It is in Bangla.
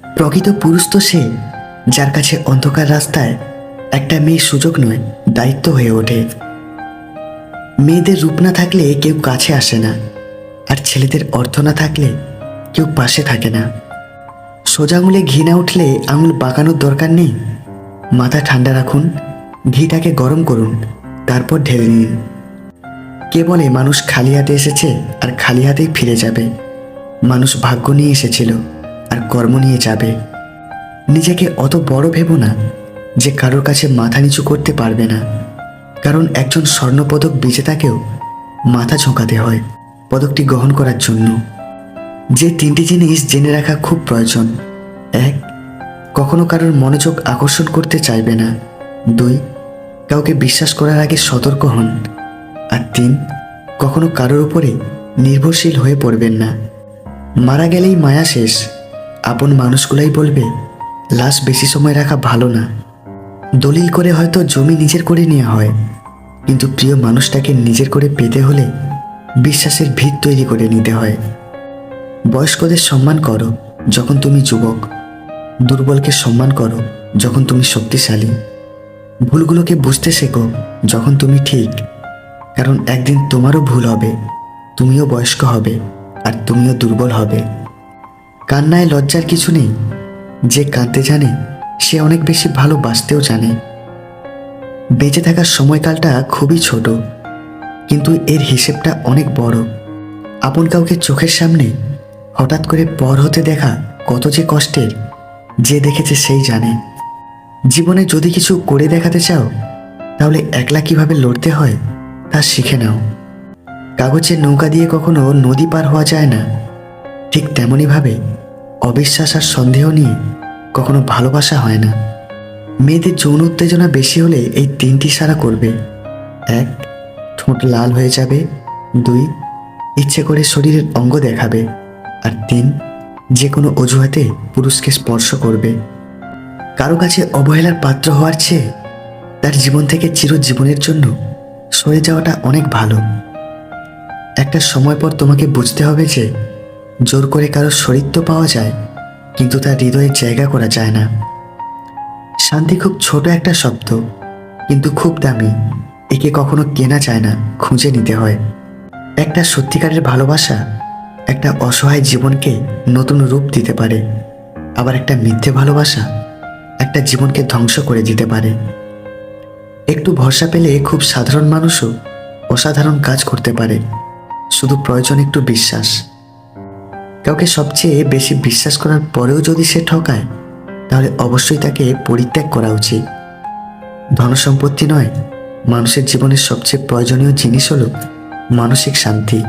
প্রকৃত পুরুষ তো সে, যার কাছে অন্ধকার রাস্তায় একটা মেয়ে সুযোগ নয়, দায়িত্ব হয়ে ওঠে। মেয়েদের রূপ না থাকলে কেউ কাছে আসে না, আর ছেলেদের অর্থ না থাকলে কেউ পাশে থাকে না। সোজা আঙুলে ঘি না উঠলে আঙুল বাঁকানোর দরকার নেই। মাথা ঠান্ডা রাখুন, ঘিটাকে গরম করুন, তারপর ঢেলে নিন। কে বলে মানুষ খালি হাতে এসেছে আর খালি হাতেই ফিরে যাবে? মানুষ ভাগ্য নিয়ে এসেছিল আর কর্ম নিয়ে যাবে। নিজেকে অত বড় ভেবো না যে কারোর কাছে মাথা নিচু করতে পারবে না, কারণ একজন স্বর্ণপদক বিজেতাকেও মাথা ঝোঁকাতে হয় পদকটি গ্রহণ করার জন্য। যে তিনটি জিনিস জেনে রাখা খুব প্রয়োজন: 1, কখনো কারোর মনোযোগ আকর্ষণ করতে চাইবে না। 2, কাউকে বিশ্বাস করার আগে সতর্ক হন। আর 3, কখনো কারোর উপরে নির্ভরশীল হয়ে পড়বেন না। মারা গেলেই মায়া শেষ। আপন মানুষগুলাই বলবে লাশ বেশি সময় রাখা ভালো না। দলিল করে হয়তো জমি নিজের করে নেওয়া হয়, কিন্তু প্রিয় মানুষটাকে নিজের করে পেতে হলে বিশ্বাসের ভিত তৈরি করে নিতে হয়। বয়স্কদের সম্মান করো যখন তুমি যুবক, দুর্বলকে সম্মান করো যখন তুমি শক্তিশালী। ভুলগুলোকে বুঝতে শেখো যখন তুমি ঠিক, কারণ একদিন তোমারও ভুল হবে, তুমিও বয়স্ক হবে আর তুমিও দুর্বল হবে। কান্নায় লজ্জার কিছু নেই। যে কাঁদতে জানে সে অনেক বেশি ভালোবাসতেও জানে। বেঁচে থাকার সময়কালটা খুবই ছোট, কিন্তু এর হিসেবটা অনেক বড়। আপন কাউকে চোখের সামনে হঠাৎ করে পর হতে দেখা কত যে কষ্টের, যে দেখেছে সেই জানে। জীবনে যদি কিছু করে দেখাতে চাও, তাহলে একলা কিভাবে লড়তে হয় তা শিখে নাও। কাগজের নৌকা দিয়ে কখনো নদী পার হওয়া যায় না, ঠিক তেমনইভাবে অবিশ্বাস আর সন্দেহ নিয়ে কখনো ভালোবাসা হয় না। মেয়েদের যৌন উত্তেজনা বেশি হলে এই 3টি ইশারা করবে: 1, ঠোঁট লাল হয়ে যাবে। 2, ইচ্ছে করে শরীরের অঙ্গ দেখাবে। আর 3, যে কোনো অজুহাতে পুরুষকে স্পর্শ করবে। কারো কাছে অবহেলার পাত্র হওয়ার চেয়ে তার জীবন থেকে চিরজীবনের জন্য সরে যাওয়াটা অনেক ভালো। একটা সময় পর তোমাকে বুঝতে হবে যে জোর করে কারো শরীর তো পাওয়া যায়, কিন্তু তার হৃদয়ে জায়গা করা যায় না। শান্তি খুব ছোট একটা শব্দ, কিন্তু খুব দামি। একে কখনো কেনা যায় না, খুঁজে নিতে হয়। একটা সত্যিকারের ভালোবাসা একটা অসহায় জীবনকে নতুন রূপ দিতে পারে, আবার একটা মিথ্যে ভালোবাসা একটা জীবনকে ধ্বংস করে দিতে পারে। একটু ভরসা পেলে খুব সাধারণ মানুষও অসাধারণ কাজ করতে পারে। শুধু প্রয়োজন একটু বিশ্বাস। কাউকে সবচেয়ে বেশি বিশ্বাস করার পরেও যদি সে ঠকায়, তাহলে অবশ্যই তাকে পরিত্যাগ করা উচিত। ধনসম্পত্তি নয়, মানুষের জীবনের সবচেয়ে প্রয়োজনীয় জিনিস হলো মানসিক শান্তি।